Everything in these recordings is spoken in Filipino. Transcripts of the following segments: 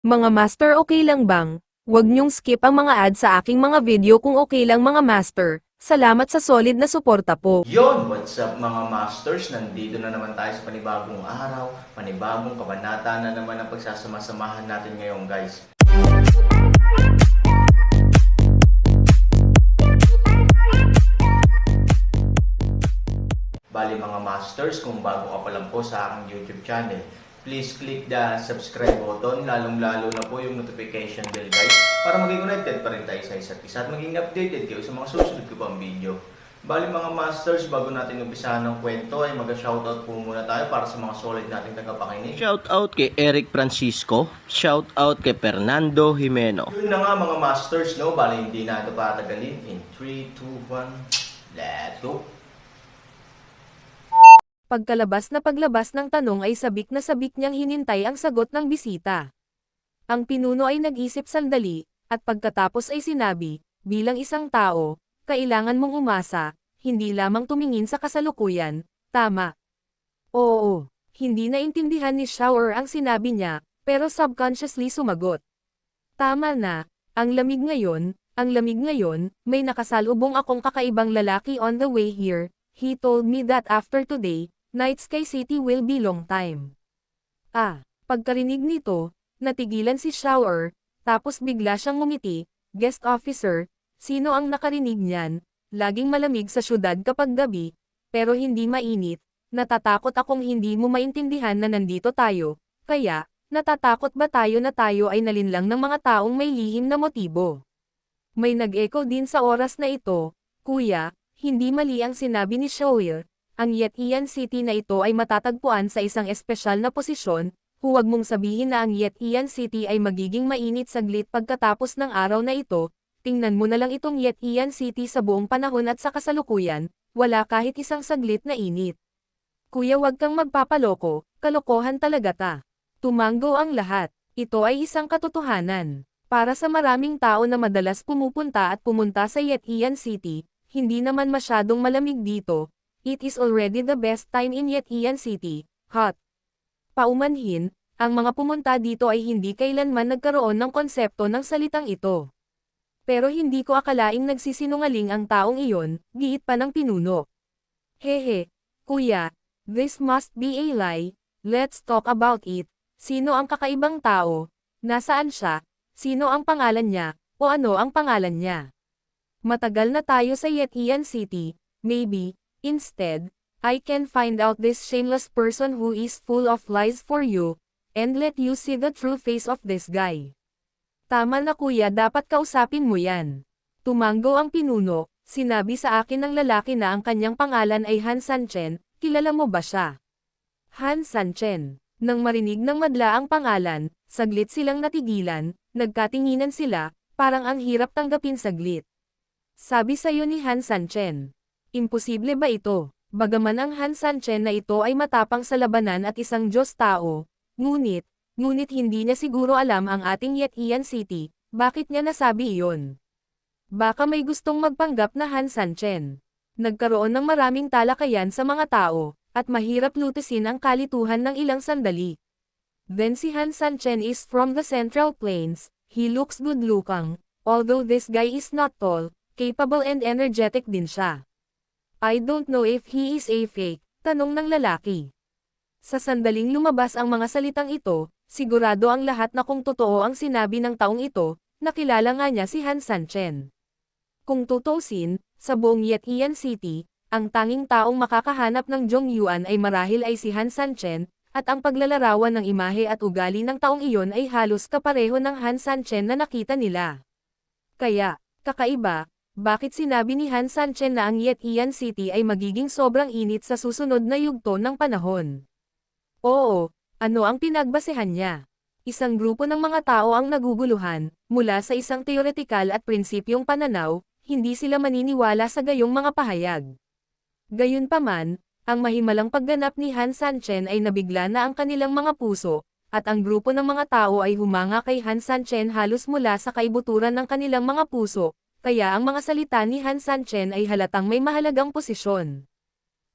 Mga master, okay lang bang? Huwag niyong skip ang mga ads sa aking mga video kung okay lang mga master. Salamat sa solid na suporta po. Yon, what's up mga masters? Nandito na naman tayo sa panibagong araw, panibagong kabanata na naman ang pagsasama-samahan natin ngayon guys. Bali mga masters, kung bago ka pa lang po sa aking YouTube channel, please click the subscribe button, lalong-lalo na po yung notification bell guys, para maging connected pa rin tayo sa isa't isa at maging updated kayo sa mga susunod ko pang video. Bali mga masters, bago natin umpisahan ng kwento ay mag-shoutout po muna tayo para sa mga solid nating tagapakinig. Shoutout kay Eric Francisco, shoutout kay Fernando Jimeno. Yun na nga mga masters, no? Bali hindi na ito patagalin. In 3, 2, 1, let's go! Pagkalabas na paglabas ng tanong ay sabik na sabik niyang hinintay ang sagot ng bisita. Ang pinuno ay nag-isip sandali, at pagkatapos ay sinabi, bilang isang tao, kailangan mong umasa, hindi lamang tumingin sa kasalukuyan, tama. Oo, hindi naintindihan ni Shower ang sinabi niya, pero subconsciously sumagot. Tama na, ang lamig ngayon, may nakasalubong akong kakaibang lalaki on the way here, he told me that after today, Night Sky City will be long time. Pagkarinig nito, natigilan si Shower, tapos bigla siyang ngumiti, guest officer, sino ang nakarinig niyan? Laging malamig sa syudad kapag gabi, pero hindi mainit, natatakot akong hindi mo maintindihan na nandito tayo, kaya, natatakot ba tayo na tayo ay nalinlang ng mga taong may lihim na motibo? May nag-echo din sa oras na ito, kuya, hindi mali ang sinabi ni Shower. Ang Yetian City na ito ay matatagpuan sa isang espesyal na posisyon, huwag mong sabihin na ang Yetian City ay magiging mainit saglit pagkatapos ng araw na ito, tingnan mo na lang itong Yetian City sa buong panahon at sa kasalukuyan, wala kahit isang saglit na init. Kuya, wag kang magpapaloko, kalokohan talaga ta. Tumanggo ang lahat, ito ay isang katotohanan. Para sa maraming tao na madalas pumunta sa Yetian City, hindi naman masyadong malamig dito. It is already the best time in Yetian City, hot. Paumanhin, ang mga pumunta dito ay hindi kailanman nagkaroon ng konsepto ng salitang ito. Pero hindi ko akalaing nagsisinungaling ang taong iyon, giit pa ng pinuno. Hehe, kuya, this must be a lie, let's talk about it. Sino ang kakaibang tao? Nasaan siya? Sino ang pangalan niya? O ano ang pangalan niya? Matagal na tayo sa Yetian City, maybe. Instead, I can find out this shameless person who is full of lies for you, and let you see the true face of this guy. Tama na kuya, dapat kausapin mo yan. Tumanggo ang pinuno, sinabi sa akin ng lalaki na ang kanyang pangalan ay Han Sanchen, kilala mo ba siya? Han Sanchen. Nang marinig ng madla ang pangalan, saglit silang natigilan, nagkatinginan sila, parang ang hirap tanggapin saglit. Sabi sa'yo ni Han Sanchen. Imposible ba ito? Bagaman ang Han Sanchen na ito ay matapang sa labanan at isang Diyos-tao, ngunit hindi niya siguro alam ang ating Yetian City, bakit niya nasabi iyon? Baka may gustong magpanggap na Han Sanchen. Nagkaroon ng maraming talakayan sa mga tao, at mahirap lutisin ang kalituhan ng ilang sandali. Then si Han Sanchen is from the Central Plains, he looks good looking, although this guy is not tall, capable and energetic din siya. I don't know if he is a fake, tanong ng lalaki. Sa sandaling lumabas ang mga salitang ito, sigurado ang lahat na kung totoo ang sinabi ng taong ito, nakilala nga niya si Han Sanchen. Kung tutusin, sa buong Yetian City, ang tanging taong makakahanap ng Zhongyuan ay marahil ay si Han Sanchen, at ang paglalarawan ng imahe at ugali ng taong iyon ay halos kapareho ng Han Sanchen na nakita nila. Kaya, kakaiba, bakit sinabi ni Han Sanchen na ang Yetian City ay magiging sobrang init sa susunod na yugto ng panahon? Oo, ano ang pinagbasehan niya? Isang grupo ng mga tao ang naguguluhan, mula sa isang teoretikal at prinsipyong pananaw, hindi sila maniniwala sa gayong mga pahayag. Gayunpaman, ang mahimalang pagganap ni Han Sanchen ay nabigla na ang kanilang mga puso, at ang grupo ng mga tao ay humanga kay Han Sanchen halos mula sa kaibuturan ng kanilang mga puso. Kaya ang mga salita ni Han Sanchen ay halatang may mahalagang posisyon.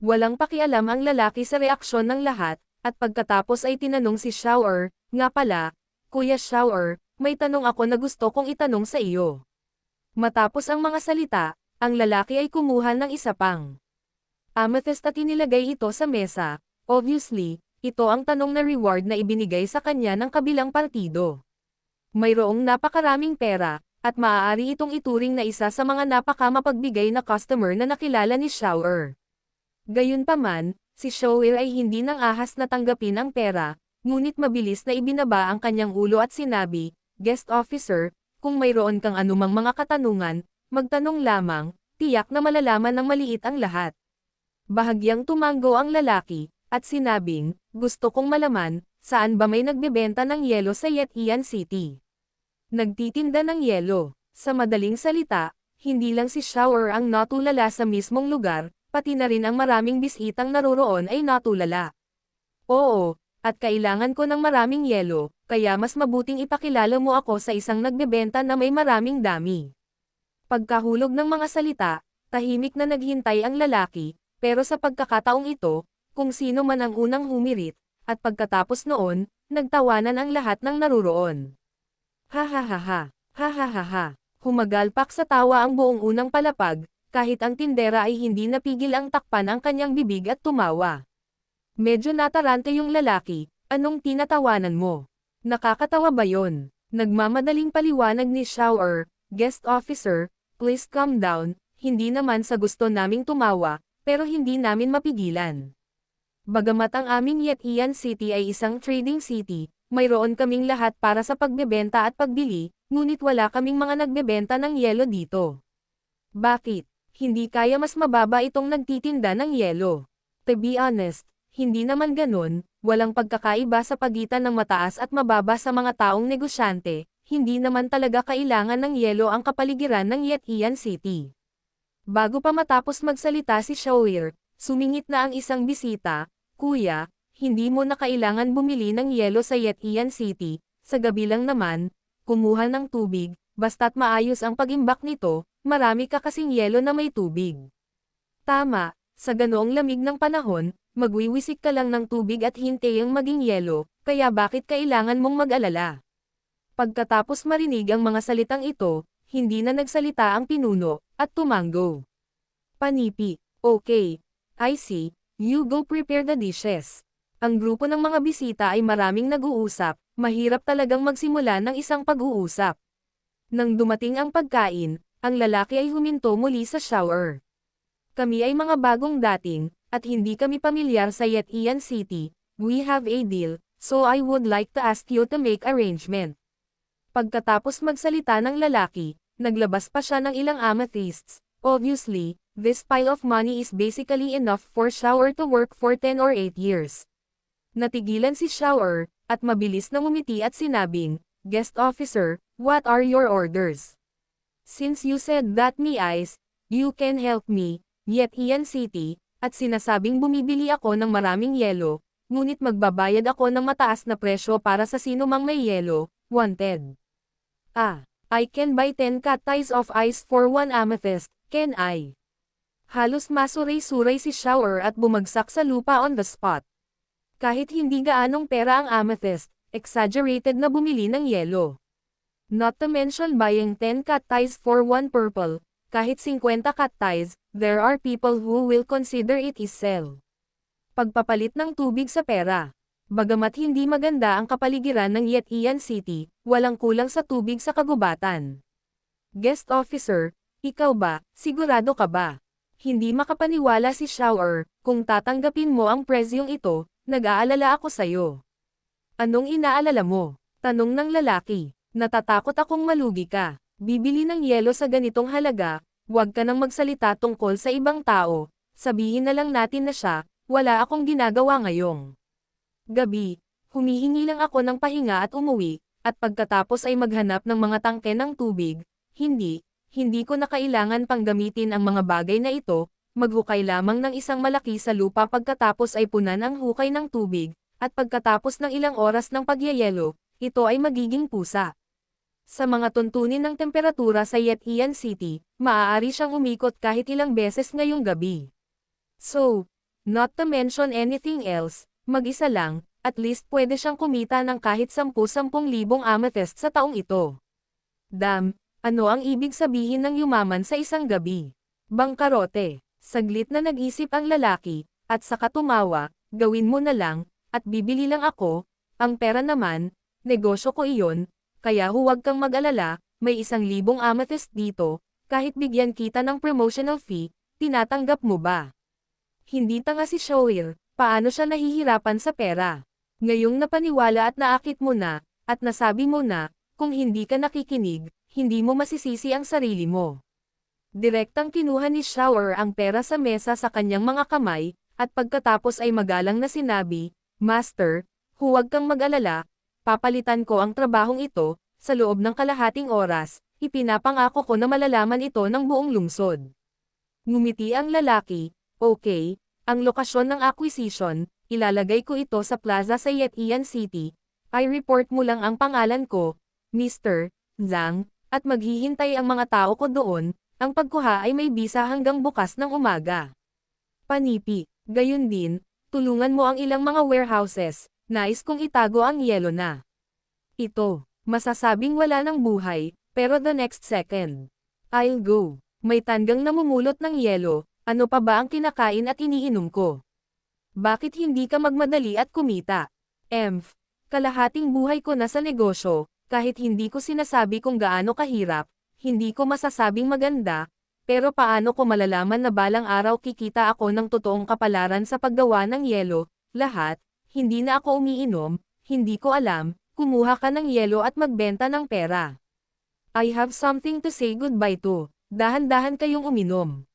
Walang pakialam ang lalaki sa reaksyon ng lahat, at pagkatapos ay tinanong si Shower, nga pala, Kuya Shower, may tanong ako na gusto kong itanong sa iyo. Matapos ang mga salita, ang lalaki ay kumuha ng isa pang amethyst at inilagay ito sa mesa. Obviously, ito ang tanong na reward na ibinigay sa kanya ng kabilang partido. Mayroong napakaraming pera, at maaari itong ituring na isa sa mga napakamapagbigay na customer na nakilala ni Shower. Gayunpaman, si Shower ay hindi nang ahas na tanggapin ang pera, ngunit mabilis na ibinaba ang kanyang ulo at sinabi, "Guest officer, kung mayroon kang anumang mga katanungan, magtanong lamang, tiyak na malalaman ng maliit ang lahat." Bahagyang tumanggo ang lalaki, at sinabing, "Gusto kong malaman, saan ba may nagbebenta ng yelo sa Yetian City?" Nagtitinda ng yelo. Sa madaling salita, hindi lang si Shower ang natulala sa mismong lugar, pati na rin ang maraming bisitang naroroon ay natulala. "Oo, at kailangan ko ng maraming yelo, kaya mas mabuting ipakilala mo ako sa isang nagbebenta na may maraming dami." Pagkahulog ng mga salita, tahimik na naghintay ang lalaki, pero sa pagkakataong ito, kung sino man ang unang humirit, at pagkatapos noon, nagtawanan ang lahat ng naruroon. Ha ha ha ha, ha ha ha ha. Humagalpak sa tawa ang buong unang palapag, kahit ang tindera ay hindi napigil ang takpan ang kanyang bibig at tumawa. Medyo natarante yung lalaki, "Anong tinatawanan mo? Nakakatawa ba yon?" Nagmamadaling paliwanag ni Shower, "Guest officer, please calm down, hindi naman sa gusto naming tumawa, pero hindi namin mapigilan. Bagamat ang aming Yetian City ay isang trading city, mayroon kaming lahat para sa pagbebenta at pagbili, ngunit wala kaming mga nagbebenta ng yelo dito." "Bakit? Hindi kaya mas mababa itong nagtitinda ng yelo?" "To be honest, hindi naman ganun, walang pagkakaiba sa pagitan ng mataas at mababa sa mga taong negosyante, hindi naman talaga kailangan ng yelo ang kapaligiran ng Yetian City." Bago pa matapos magsalita si Shower, sumingit na ang isang bisita, "Kuya, hindi mo na kailangan bumili ng yelo sa Yetian City, sa gabi lang naman, kumuha ng tubig, basta't maayos ang pagimbak nito, marami ka kasing yelo na may tubig." "Tama, sa ganoong lamig ng panahon, magwiwisik ka lang ng tubig at hintayang maging yelo, kaya bakit kailangan mong mag-alala?" Pagkatapos marinig ang mga salitang ito, hindi na nagsalita ang pinuno, at tumanggo. Panipi, "Okay, I see, you go prepare the dishes." Ang grupo ng mga bisita ay maraming nag-uusap, mahirap talagang magsimula ng isang pag-uusap. Nang dumating ang pagkain, ang lalaki ay huminto muli sa Shower. "Kami ay mga bagong dating, at hindi kami pamilyar sa Yetian City, we have a deal, so I would like to ask you to make arrangement." Pagkatapos magsalita ng lalaki, naglabas pa siya ng ilang amethysts. Obviously, this pile of money is basically enough for Shower to work for 10 or 8 years. Natigilan si Shower, at mabilis na ngumiti at sinabing, "Guest officer, what are your orders? Since you said that me eyes, you can help me, Yetian City, at sinasabing bumibili ako ng maraming yelo, ngunit magbabayad ako ng mataas na presyo para sa sino mang may yelo, wanted. I can buy 10 cat ties of ice for 1 amethyst, can I?" Halos masuray-suray si Shower at bumagsak sa lupa on the spot. Kahit hindi gaanong pera ang amethyst, exaggerated na bumili ng yelo. Not to mention buying 10 cat ties for 1 purple, kahit 50 cat ties, there are people who will consider it is sell. Pagpapalit ng tubig sa pera. Bagamat hindi maganda ang kapaligiran ng Yetian City, walang kulang sa tubig sa kagubatan. "Guest officer, ikaw ba, sigurado ka ba?" Hindi makapaniwala si Shower, "Kung tatanggapin mo ang presyong ito, nag-aalala ako sayo." "Anong inaalala mo?" tanong ng lalaki. "Natatakot akong malugi ka. Bibili ng yelo sa ganitong halaga, huwag ka nang magsalita tungkol sa ibang tao, sabihin na lang natin na siya, wala akong ginagawa ngayong gabi, humihingi lang ako ng pahinga at umuwi, at pagkatapos ay maghanap ng mga tangke ng tubig, hindi ko na kailangan pang gamitin ang mga bagay na ito, maghukay lamang ng isang malaki sa lupa pagkatapos ay punan ang hukay ng tubig, at pagkatapos ng ilang oras ng pagyayelo, ito ay magiging pusa." Sa mga tuntunin ng temperatura sa Yetian City, maaari siyang umikot kahit ilang beses ngayong gabi. So, not to mention anything else, mag-isa lang, at least pwede siyang kumita ng kahit 10,000 amethyst sa taong ito. Damn, ano ang ibig sabihin ng yumaman sa isang gabi? Bangkarote. Saglit na nag-isip ang lalaki, at saka tumawa, gawin mo na lang, at bibili lang ako, ang pera naman, negosyo ko iyon, kaya huwag kang mag-alala, may 1,000 amethyst dito, kahit bigyan kita ng promotional fee, tinatanggap mo ba? Hindi tanga si Shoir, paano siya nahihirapan sa pera? Ngayong napaniwala at naakit mo na, at nasabi mo na, kung hindi ka nakikinig, hindi mo masisisi ang sarili mo. Direktang kinuha ni Shower ang pera sa mesa sa kanyang mga kamay, at pagkatapos ay magalang na sinabi, Master, huwag kang mag-alala, papalitan ko ang trabahong ito, sa loob ng kalahating oras, ipinapangako ko na malalaman ito ng buong lungsod. Ngumiti ang lalaki, okay, ang lokasyon ng acquisition, ilalagay ko ito sa plaza sa Yetian City, i-report mo lang ang pangalan ko, Mr. Zhang, at maghihintay ang mga tao ko doon. Ang pagkuha ay may bisa hanggang bukas ng umaga. Panipi, gayon din, tulungan mo ang ilang mga warehouses, nais kong itago ang yelo na. Ito, masasabing wala ng buhay, pero the next second. I'll go. May tanggang namumulot ng yelo, ano pa ba ang kinakain at iniinom ko? Bakit hindi ka magmadali at kumita? Kalahating buhay ko na sa negosyo, kahit hindi ko sinasabi kung gaano kahirap, hindi ko masasabing maganda, pero paano ko malalaman na balang araw kikita ako ng totoong kapalaran sa paggawa ng yelo, lahat, hindi na ako umiinom, hindi ko alam, kumuha ka ng yelo at magbenta ng pera. I have something to say goodbye to, dahan-dahan kayong uminom.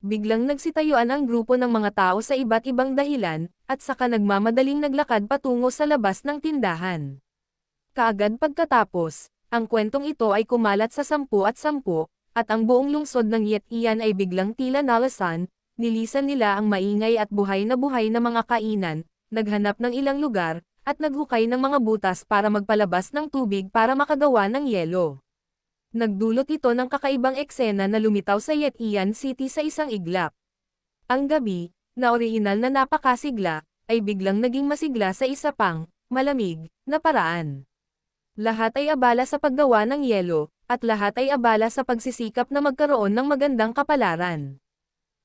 Biglang nagsitayuan ang grupo ng mga tao sa iba't ibang dahilan, at saka nagmamadaling naglakad patungo sa labas ng tindahan. Kaagad pagkatapos, ang kwentong ito ay kumalat sa 10 at 10, at ang buong lungsod ng Yetian ay biglang tila nalasan, nilisan nila ang maingay at buhay na mga kainan, naghanap ng ilang lugar, at naghukay ng mga butas para magpalabas ng tubig para makagawa ng yelo. Nagdulot ito ng kakaibang eksena na lumitaw sa Yetian City sa isang iglap. Ang gabi, na orihinal na napakasigla, ay biglang naging masigla sa isa pang, malamig, na paraan. Lahat ay abala sa paggawa ng yelo, at lahat ay abala sa pagsisikap na magkaroon ng magandang kapalaran.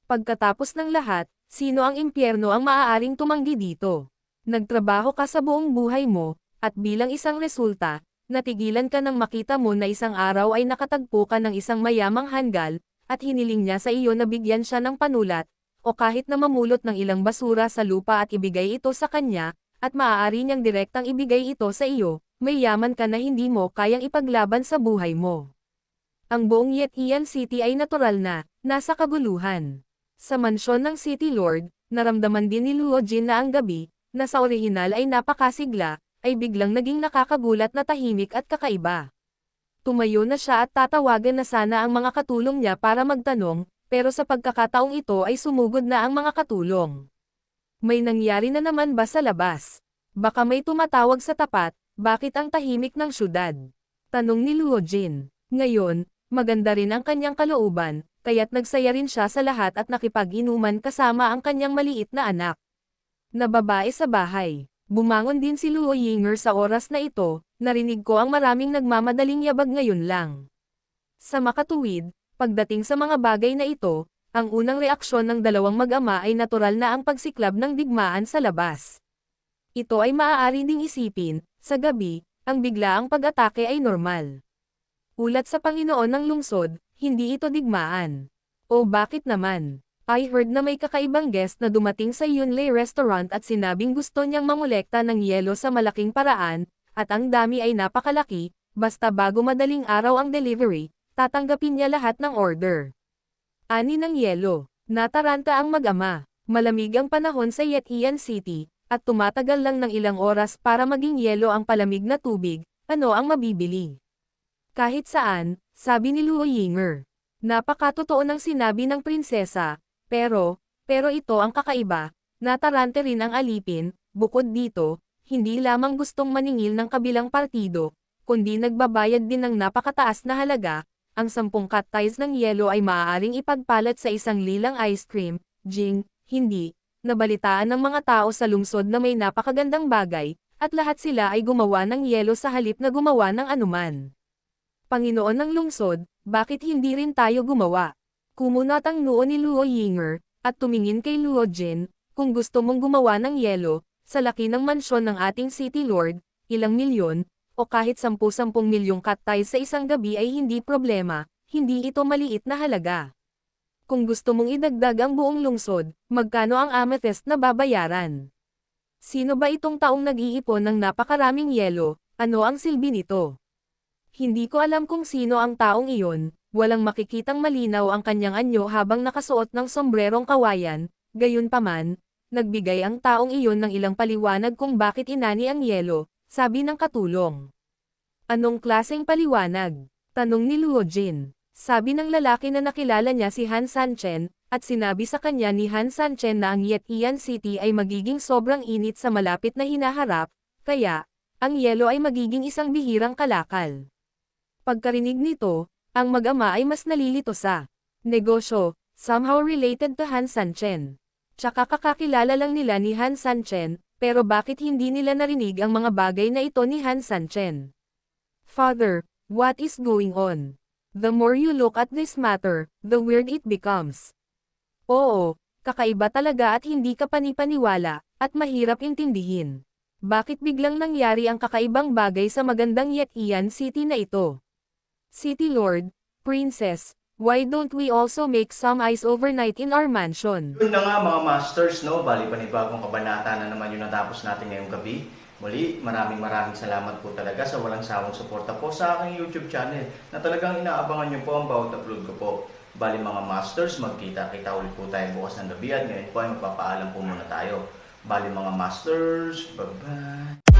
Pagkatapos ng lahat, sino ang impyerno ang maaaring tumanggi dito? Nagtrabaho ka sa buong buhay mo, at bilang isang resulta, natigilan ka nang makita mo na isang araw ay nakatagpo ka ng isang mayamang hanggal, at hiniling niya sa iyo na bigyan siya ng panulat, o kahit na mamulot ng ilang basura sa lupa at ibigay ito sa kanya, at maaari niyang direktang ibigay ito sa iyo, may yaman ka na hindi mo kayang ipaglaban sa buhay mo. Ang buong Yetian City ay natural na, nasa kaguluhan. Sa mansyon ng City Lord, naramdaman din ni Luo Jin na ang gabi, na sa orihinal ay napakasigla, ay biglang naging nakakagulat na tahimik at kakaiba. Tumayo na siya at tatawagan na sana ang mga katulong niya para magtanong, pero sa pagkakataong ito ay sumugod na ang mga katulong. May nangyari na naman ba sa labas? Baka may tumatawag sa tapat, bakit ang tahimik ng syudad? Tanong ni Luo Jin. Ngayon, maganda rin ang kanyang kalooban, kaya't nagsaya rin siya sa lahat at nakipag-inuman kasama ang kanyang maliit na anak. Na babae sa bahay. Bumangon din si Luo Yinger sa oras na ito, narinig ko ang maraming nagmamadaling yabag ngayon lang. Sa makatuwid, pagdating sa mga bagay na ito, ang unang reaksyon ng dalawang mag-ama ay natural na ang pagsiklab ng digmaan sa labas. Ito ay maaari ding isipin, sa gabi, ang biglaang pag-atake ay normal. Ulat sa Panginoon ng lungsod, hindi ito digmaan. O bakit naman? I heard na may kakaibang guest na dumating sa Yunlei Restaurant at sinabing gusto niyang mangolekta ng yelo sa malaking paraan, at ang dami ay napakalaki, basta bago madaling araw ang delivery, tatanggapin niya lahat ng order. Ani ng yelo, nataranta ang mag-ama, malamig ang panahon sa Yetian City, at tumatagal lang ng ilang oras para maging yelo ang palamig na tubig, ano ang mabibili? Kahit saan, sabi ni Luo Yinger. Napakatotoo ng sinabi ng prinsesa, pero ito ang kakaiba, natarante rin ang alipin, bukod dito, hindi lamang gustong maningil ng kabilang partido, kundi nagbabayad din ng napakataas na halaga, ang 10 cut ties ng yelo ay maaaring ipagpalat sa isang lilang ice cream, Jing, hindi. Nabalitaan ng mga tao sa lungsod na may napakagandang bagay, at lahat sila ay gumawa ng yelo sa halip na gumawa ng anuman. Panginoon ng lungsod, bakit hindi rin tayo gumawa? Kumunat ang noo ni Luo Yinger, at tumingin kay Luo Jin, kung gusto mong gumawa ng yelo, sa laki ng mansyon ng ating City Lord, ilang milyon, o kahit 10-10 milyong katay sa isang gabi ay hindi problema, hindi ito maliit na halaga. Kung gusto mong idagdag ang buong lungsod, magkano ang amethyst na babayaran? Sino ba itong taong nag-iipon ng napakaraming yelo, ano ang silbi nito? Hindi ko alam kung sino ang taong iyon, walang makikitang malinaw ang kanyang anyo habang nakasuot ng sombrerong kawayan, gayunpaman, nagbigay ang taong iyon ng ilang paliwanag kung bakit inani ang yelo, sabi ng katulong. Anong klaseng paliwanag? Tanong ni Luo Jin. Sabi ng lalaki na nakilala niya si Han Sanchen, at sinabi sa kanya ni Han Sanchen na ang Yetian City ay magiging sobrang init sa malapit na hinaharap, kaya, ang yelo ay magiging isang bihirang kalakal. Pagkarinig nito, ang mag-ama ay mas nalilito sa negosyo, somehow related to Han Sanchen. Tsaka kakakilala lang nila ni Han Sanchen, pero bakit hindi nila narinig ang mga bagay na ito ni Han Sanchen? Father, what is going on? The more you look at this matter, the weird it becomes. Oo, kakaiba talaga at hindi ka panipaniwala, at mahirap intindihin. Bakit biglang nangyari ang kakaibang bagay sa magandang Yetian City na ito? City Lord, Princess, why don't we also make some ice overnight in our mansion? Yun na nga mga masters, no? Bali panibagong kabanata na naman yung natapos natin ngayong gabi. Muli, maraming salamat po talaga sa walang sawang suporta po sa aking YouTube channel na talagang inaabangan nyo po ang bawat upload ko po. Bali mga masters, magkita-kita ulit po tayo bukas ng gabi at ngayon po ay magpapaalam po muna tayo. Bali mga masters, bye-bye!